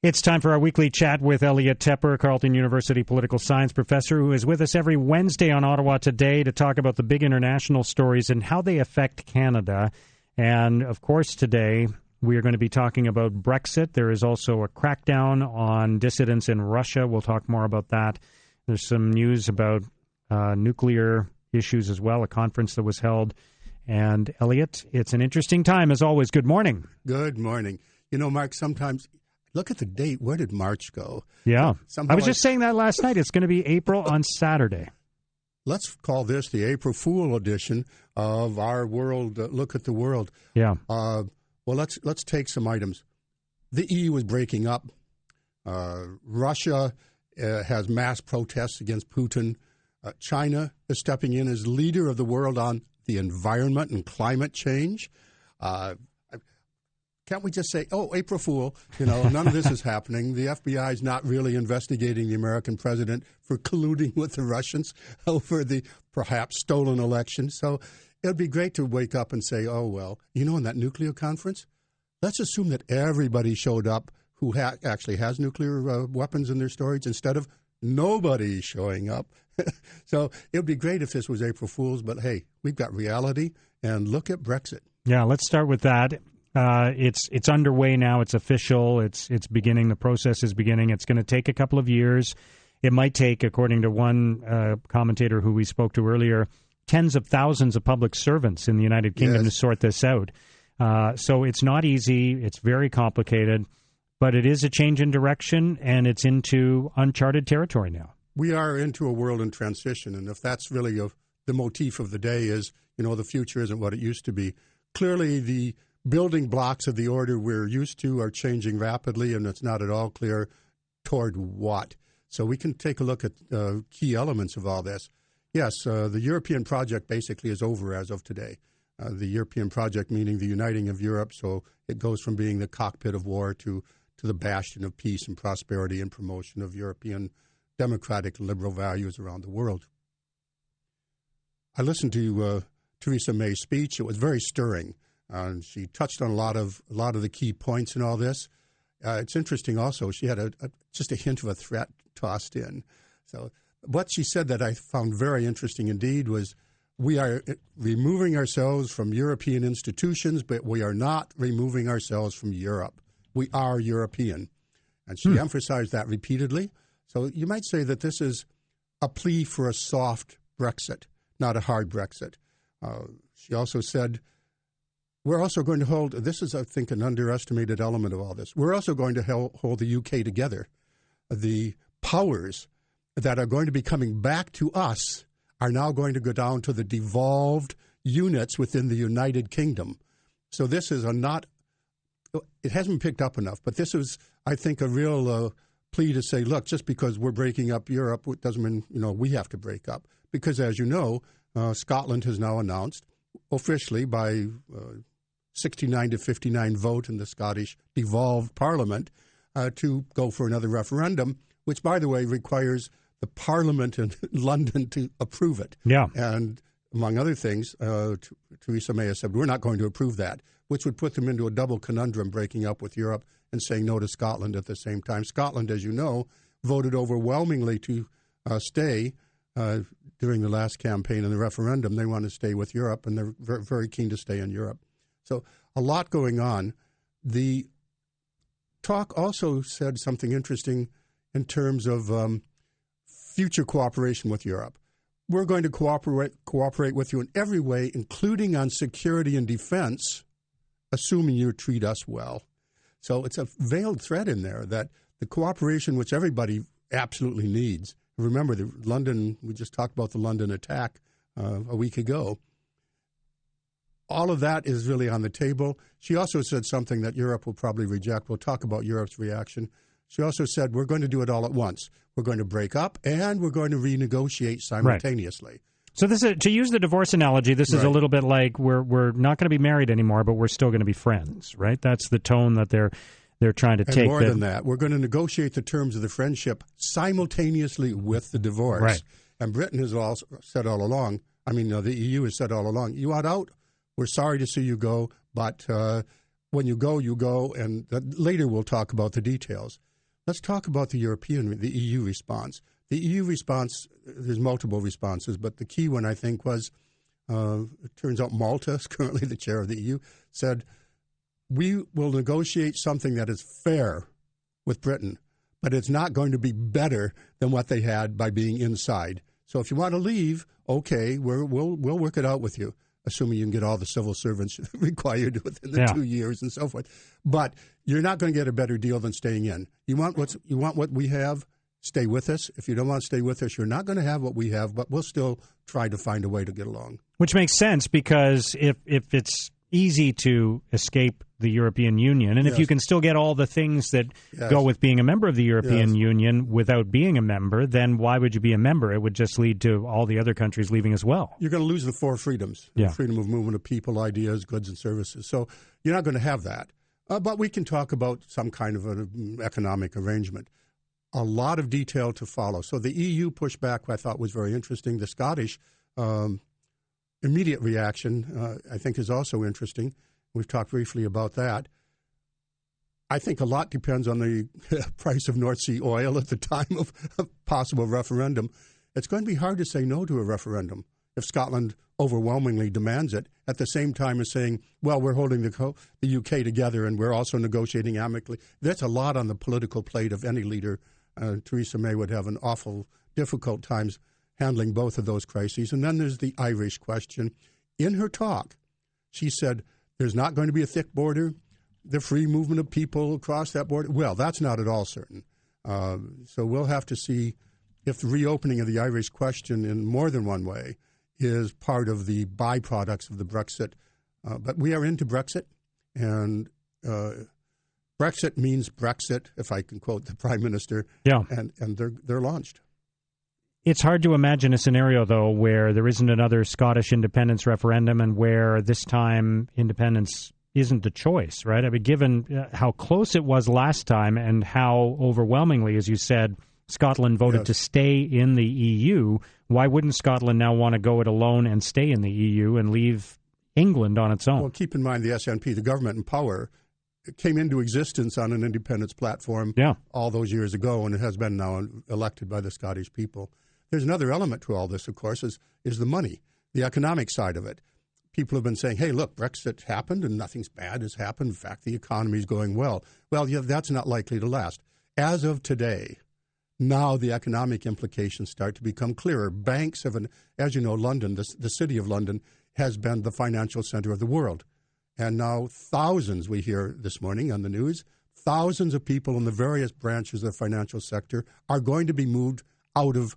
It's time for our weekly chat with Elliot Tepper, Carleton University political science professor, who is with us every Wednesday on Ottawa Today to talk about the big international stories and how they affect Canada. And, of course, today we are going to be talking about Brexit. There is also a crackdown on dissidents in Russia. We'll talk more about that. There's some news about nuclear issues as well, a conference that was held. And, Elliot, it's an interesting time, as always. Good morning. Good morning. You know, Mark, sometimes... Look at the date. Where did March go? Yeah. I was just saying that last night. It's going to be April on Saturday. Let's call this the April Fool edition of our world. Look at the world. Yeah. Well, let's take some items. The EU is breaking up. Russia has mass protests against Putin. China is stepping in as leader of the world on the environment and climate change. Can't we just say, oh, April Fool, you know, none of this is happening. The FBI is not really investigating the American president for colluding with the Russians over the perhaps stolen election. So it would be great to wake up and say, oh, well, you know, in that nuclear conference, let's assume that everybody showed up who actually has nuclear weapons in their storage instead of nobody showing up. So it would be great if this was April Fool's, but hey, we've got reality, and look at Brexit. Yeah, let's start with that. It's underway now. It's official. It's beginning. The process is beginning. It's going to take a couple of years. It might take, according to one commentator who we spoke to earlier, tens of thousands of public servants in the United Kingdom to sort this out. So it's not easy. It's very complicated, but it is a change in direction, and it's into uncharted territory now. We are into a world in transition, and if that's really the motif of the day is, you know, the future isn't what it used to be. Clearly, the building blocks of the order we're used to are changing rapidly, and it's not at all clear toward what. So we can take a look at key elements of all this. Yes, the European project basically is over as of today. The European project meaning the uniting of Europe, so it goes from being the cockpit of war to the bastion of peace and prosperity and promotion of European democratic and liberal values around the world. I listened to Theresa May's speech. It was very stirring. She touched on a lot of the key points in all this. It's interesting also, she had just a hint of a threat tossed in. So what she said that I found very interesting indeed was, we are removing ourselves from European institutions, but we are not removing ourselves from Europe. We are European. And she emphasized that repeatedly. So you might say that this is a plea for a soft Brexit, not a hard Brexit. She also said, we're also going to hold, this is, I think, an underestimated element of all this. We're also going to hold the UK together. The powers that are going to be coming back to us are now going to go down to the devolved units within the United Kingdom. So this is it hasn't picked up enough, but this is, I think, a real plea to say, look, just because we're breaking up Europe, it doesn't mean, you know, we have to break up. Because as you know, Scotland has now announced officially by 69 to 59 vote in the Scottish devolved Parliament to go for another referendum, which, by the way, requires the Parliament in London to approve it. Yeah. And among other things, Theresa May has said, we're not going to approve that, which would put them into a double conundrum, breaking up with Europe and saying no to Scotland at the same time. Scotland, as you know, voted overwhelmingly to stay during the last campaign and the referendum. They want to stay with Europe, and they're very, very keen to stay in Europe. So a lot going on. The talk also said something interesting in terms of future cooperation with Europe. We're going to cooperate with you in every way, including on security and defense, assuming you treat us well. So it's a veiled threat in there that the cooperation which everybody absolutely needs. Remember, we just talked about the London attack a week ago. All of that is really on the table. She also said something that Europe will probably reject. We'll talk about Europe's reaction. She also said, we're going to do it all at once. We're going to break up, and we're going to renegotiate simultaneously. Right. So this is, to use the divorce analogy, this is a little bit like we're not going to be married anymore, but we're still going to be friends, right? That's the tone that they're trying to take. And more than that, we're going to negotiate the terms of the friendship simultaneously with the divorce. Right. And Britain has also said all along, the EU has said all along, you want out? We're sorry to see you go, but when you go, and later we'll talk about the details. let's talk about the EU response. The EU response, there's multiple responses, but the key one, I think, was, it turns out Malta is currently the chair of the EU, said, we will negotiate something that is fair with Britain, but it's not going to be better than what they had by being inside. So if you want to leave, okay, we'll work it out with you, assuming you can get all the civil servants required within the 2 years and so forth. But you're not going to get a better deal than staying in. You want what we have, stay with us. If you don't want to stay with us, you're not going to have what we have, but we'll still try to find a way to get along. Which makes sense, because if it's easy to escape the European Union, and if you can still get all the things that go with being a member of the European Union without being a member, then why would you be a member? It would just lead to all the other countries leaving as well. You're going to lose the 4 freedoms, freedom of movement of people, ideas, goods, and services. So you're not going to have that. But we can talk about some kind of an economic arrangement. A lot of detail to follow. So the EU pushback, I thought, was very interesting. The Scottish immediate reaction, I think, is also interesting. We've talked briefly about that. I think a lot depends on the price of North Sea oil at the time of a possible referendum. It's going to be hard to say no to a referendum if Scotland overwhelmingly demands it, at the same time as saying, well, we're holding the UK together and we're also negotiating amicably. That's a lot on the political plate of any leader. Theresa May would have an awful difficult times handling both of those crises. And then there's the Irish question. In her talk, she said, there's not going to be a thick border, the free movement of people across that border. Well, that's not at all certain. So we'll have to see if the reopening of the Irish question in more than one way is part of the byproducts of the Brexit. But we are into Brexit, and Brexit means Brexit, if I can quote the Prime Minister, and they're launched. It's hard to imagine a scenario, though, where there isn't another Scottish independence referendum and where this time independence isn't the choice, right? I mean, given how close it was last time and how overwhelmingly, as you said, Scotland voted to stay in the EU, why wouldn't Scotland now want to go it alone and stay in the EU and leave England on its own? Well, keep in mind the SNP, the government in power, came into existence on an independence platform all those years ago, and it has been now elected by the Scottish people. There's another element to all this, of course, is the money, the economic side of it. People have been saying, hey, look, Brexit happened and nothing's bad has happened. In fact, the economy is going well. Well, that's not likely to last. As of today, now the economic implications start to become clearer. Banks have, as you know, London, the city of London, has been the financial center of the world. And now thousands, we hear this morning on the news, thousands of people in the various branches of the financial sector are going to be moved out of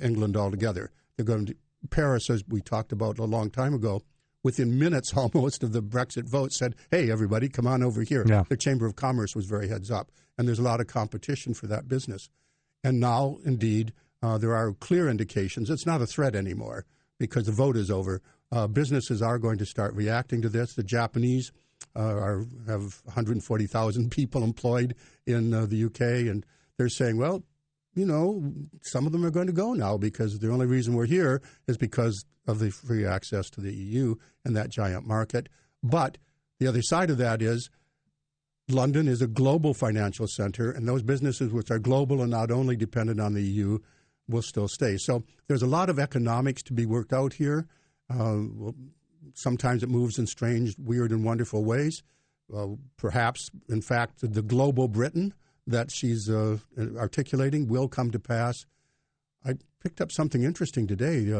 England altogether. They're going to Paris, as we talked about a long time ago, within minutes almost of the Brexit vote, said, hey, everybody, come on over here. The Chamber of Commerce was very heads up, and there's a lot of competition for that business. And now, indeed, there are clear indications. It's not a threat anymore because the vote is over. Businesses are going to start reacting to this. The Japanese have 140,000 people employed in the UK, and they're saying, well, you know, some of them are going to go now because the only reason we're here is because of the free access to the EU and that giant market. But the other side of that is London is a global financial center, and those businesses which are global and not only dependent on the EU will still stay. So there's a lot of economics to be worked out here. Sometimes it moves in strange, weird, and wonderful ways. Perhaps, in fact, the global Britain that she's articulating will come to pass. I picked up something interesting today,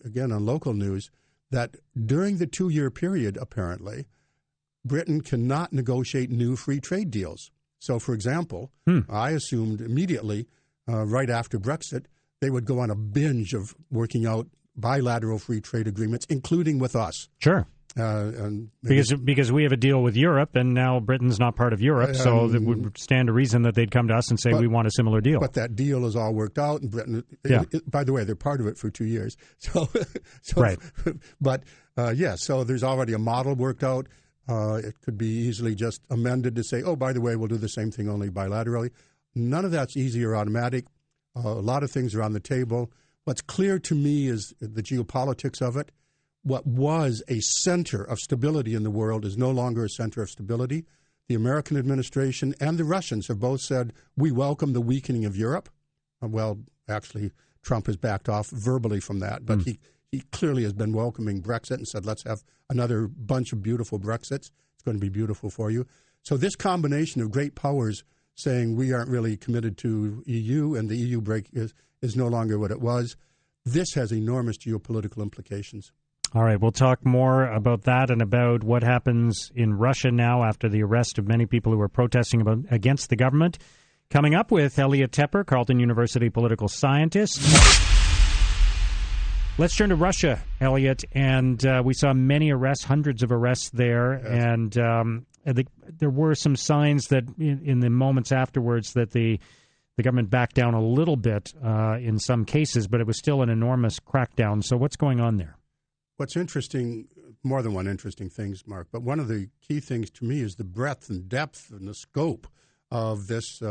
again on local news, that during the 2-year period, apparently, Britain cannot negotiate new free trade deals. So, for example, I assumed immediately, right after Brexit, they would go on a binge of working out bilateral free trade agreements, including with us. Sure. Because we have a deal with Europe, and now Britain's not part of Europe, so it would stand to reason that they'd come to us and say we want a similar deal. But that deal is all worked out, and Britain. By the way, they're part of it for 2 years. So right. But so there's already a model worked out. It could be easily just amended to say, oh, by the way, we'll do the same thing only bilaterally. None of that's easy or automatic. A lot of things are on the table. What's clear to me is the geopolitics of it. What was a center of stability in the world is no longer a center of stability. the American administration and the Russians have both said, we welcome the weakening of Europe. Well, actually, Trump has backed off verbally from that, but he clearly has been welcoming Brexit and said, let's have another bunch of beautiful Brexits. It's going to be beautiful for you. So this combination of great powers saying we aren't really committed to EU and the EU break is no longer what it was, this has enormous geopolitical implications. All right, we'll talk more about that and about what happens in Russia now after the arrest of many people who were protesting against the government. Coming up with Elliot Tepper, Carleton University political scientist. Let's turn to Russia, Elliot, and we saw many arrests, hundreds of arrests there, yes. And there were some signs that in the moments afterwards that the government backed down a little bit in some cases, but it was still an enormous crackdown. So what's going on there? What's interesting, more than one interesting things, Mark, but one of the key things to me is the breadth and depth and the scope of this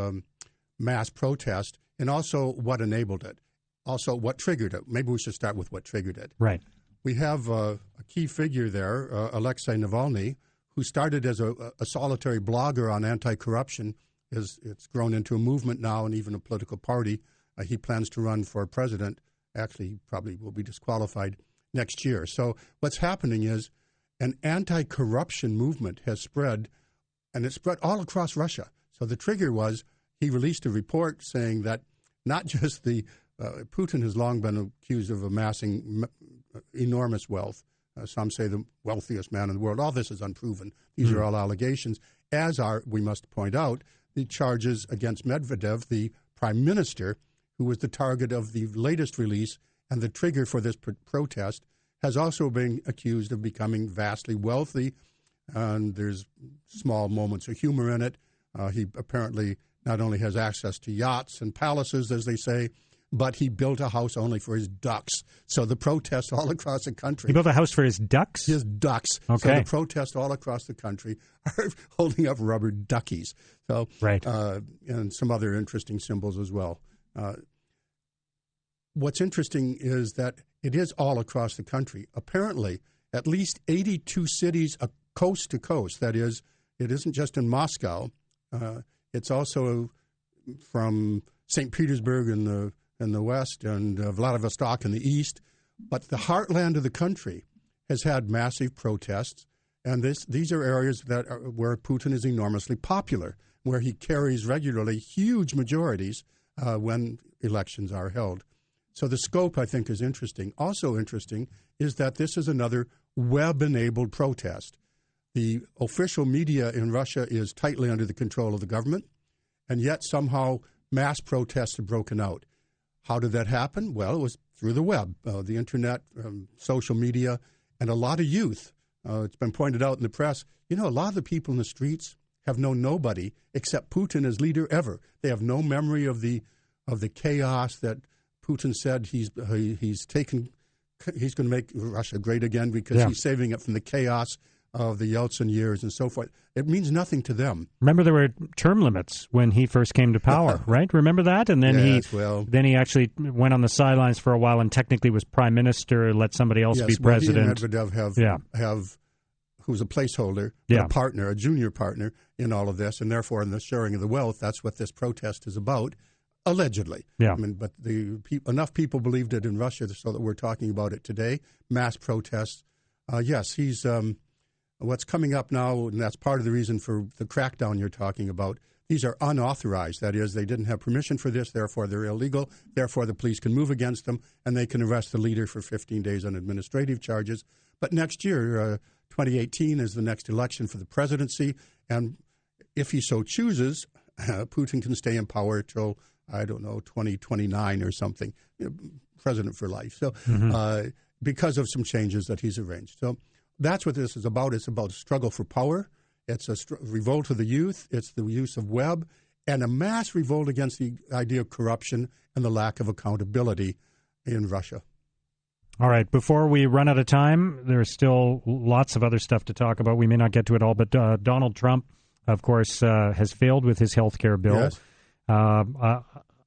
mass protest, and also what enabled it, also what triggered it. Maybe we should start with what triggered it. Right. We have a key figure there, Alexei Navalny, who started as a solitary blogger on anti-corruption. It's grown into a movement now and even a political party. He plans to run for president. Actually, he probably will be disqualified next year. So what's happening is an anti-corruption movement has spread, and it's spread all across Russia. So the trigger was he released a report saying that not just Putin has long been accused of amassing enormous wealth. Some say the wealthiest man in the world. All this is unproven. These are all allegations, as are, we must point out, the charges against Medvedev, the prime minister, who was the target of the latest release and the trigger for this protest, has also been accused of becoming vastly wealthy. And there's small moments of humor in it. He apparently not only has access to yachts and palaces, as they say, but he built a house only for his ducks. So the protests all across the country. He built a house for his ducks? His ducks. Okay. So the protests all across the country are holding up rubber duckies. So, right. And some other interesting symbols as well. What's interesting is that it is all across the country. Apparently, at least 82 cities coast to coast. That is, it isn't just in Moscow. It's also from St. Petersburg in the west and Vladivostok in the east. But the heartland of the country has had massive protests, and these are areas where Putin is enormously popular, where he carries regularly huge majorities when elections are held. So the scope, I think, is interesting. Also interesting is that this is another web-enabled protest. The official media in Russia is tightly under the control of the government, and yet somehow mass protests have broken out. How did that happen? Well, it was through the web, the internet, social media, and a lot of youth. It's been pointed out in the press, a lot of the people in the streets have known nobody except Putin as leader ever. They have no memory of the chaos that Putin said he's going to make Russia great again because he's saving it from the chaos of the Yeltsin years and so forth. It means nothing to them. Remember, there were term limits when he first came to power, right? Remember that? And then he actually went on the sidelines for a while and technically was prime minister, let somebody else be president. He and Medvedev have who's a placeholder, a partner, a junior partner in all of this, and therefore in the sharing of the wealth, that's what this protest is about. Allegedly. Yeah. I mean, but enough people believed it in Russia so that we're talking about it today. Mass protests. Yes, he's what's coming up now, and that's part of the reason for the crackdown you're talking about. These are unauthorized. That is, they didn't have permission for this, therefore they're illegal. Therefore, the police can move against them, and they can arrest the leader for 15 days on administrative charges. But next year, 2018, is the next election for the presidency, and if he so chooses, Putin can stay in power till 2029 or something, president for life. So because of some changes that he's arranged. So that's what this is about. It's about a struggle for power. It's a revolt of the youth. It's the use of web and a mass revolt against the idea of corruption and the lack of accountability in Russia. All right. Before we run out of time, there's still lots of other stuff to talk about. We may not get to it all, but Donald Trump, of course, has failed with his health care bill. Yes.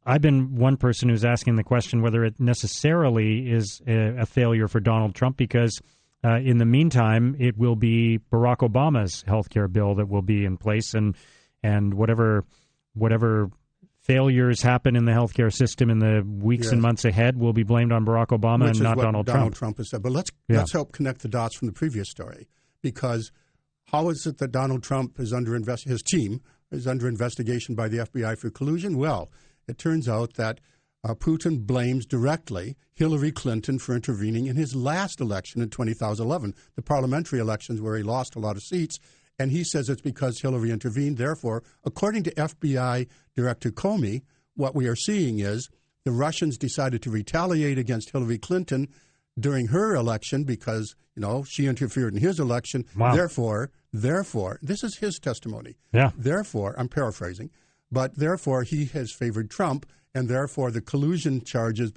I've been one person who's asking the question whether it necessarily is a failure for Donald Trump, because in the meantime, it will be Barack Obama's health care bill that will be in place, and whatever failures happen in the healthcare system in the weeks and months ahead will be blamed on Barack Obama and not Donald Trump. Donald Trump has said. But let's help connect the dots from the previous story, because how is it that Donald Trump is his team is under investigation by the FBI for collusion? Well, it turns out that Putin blames directly Hillary Clinton for intervening in his last election in 2011, the parliamentary elections where he lost a lot of seats. And he says it's because Hillary intervened. Therefore, according to FBI Director Comey, what we are seeing is the Russians decided to retaliate against Hillary Clinton during her election because, she interfered in his election. Wow. Therefore, this is his testimony. Yeah. Therefore, I'm paraphrasing, but therefore he has favored Trump, and therefore the collusion charges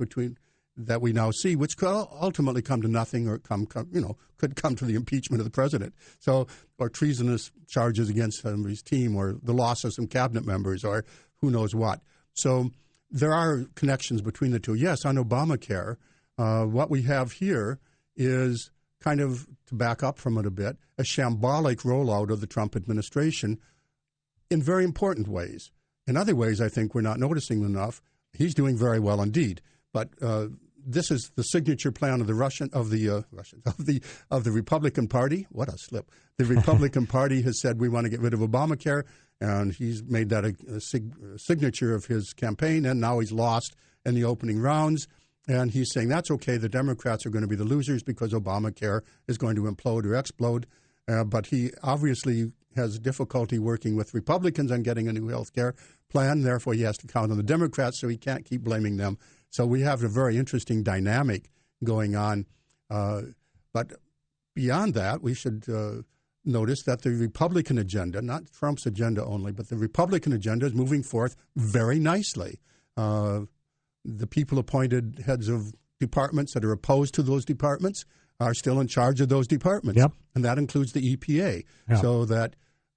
that we now see, which could ultimately come to nothing, or could come to the impeachment of the president. So, or treasonous charges against somebody's team, or the loss of some cabinet members, or who knows what. So there are connections between the two. Yes, on Obamacare, what we have here is kind of, to back up from it a bit, a shambolic rollout of the Trump administration in very important ways. In other ways, I think we're not noticing enough. He's doing very well indeed. But this is the signature plan of the Republican Party. What a slip! The Republican Party has said we want to get rid of Obamacare, and he's made that a signature of his campaign. And now he's lost in the opening rounds, and he's saying that's okay. The Democrats are going to be the losers because Obamacare is going to implode or explode. But he obviously has difficulty working with Republicans on getting a new health care plan. Therefore, he has to count on the Democrats, so he can't keep blaming them. So we have a very interesting dynamic going on. But beyond that, we should notice that the Republican agenda, not Trump's agenda only, but the Republican agenda is moving forth very nicely. The people appointed heads of departments that are opposed to those departments are still in charge of those departments. Yep. And that includes the EPA. Yep. So that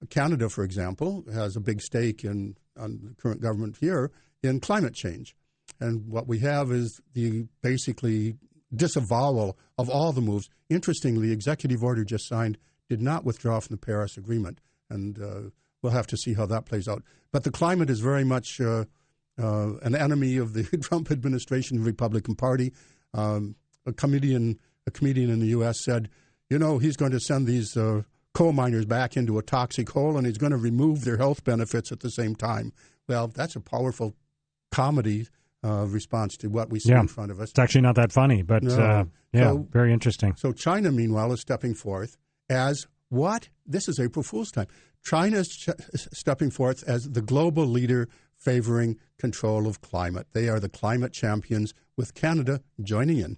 Canada, for example, has a big stake on the current government here in climate change. And what we have is the basically disavowal of all the moves. Interestingly, the executive order just signed did not withdraw from the Paris Agreement, and we'll have to see how that plays out. But the climate is very much an enemy of the Trump administration, the Republican Party. A comedian in the U.S. said, he's going to send these coal miners back into a toxic hole, and he's going to remove their health benefits at the same time. Well, that's a powerful comedy response to what we see in front of us. It's actually not that funny, but very interesting. So China, meanwhile, is stepping forth as what? This is April Fool's time. China is stepping forth as the global leader favoring control of climate. They are the climate champions, with Canada joining in.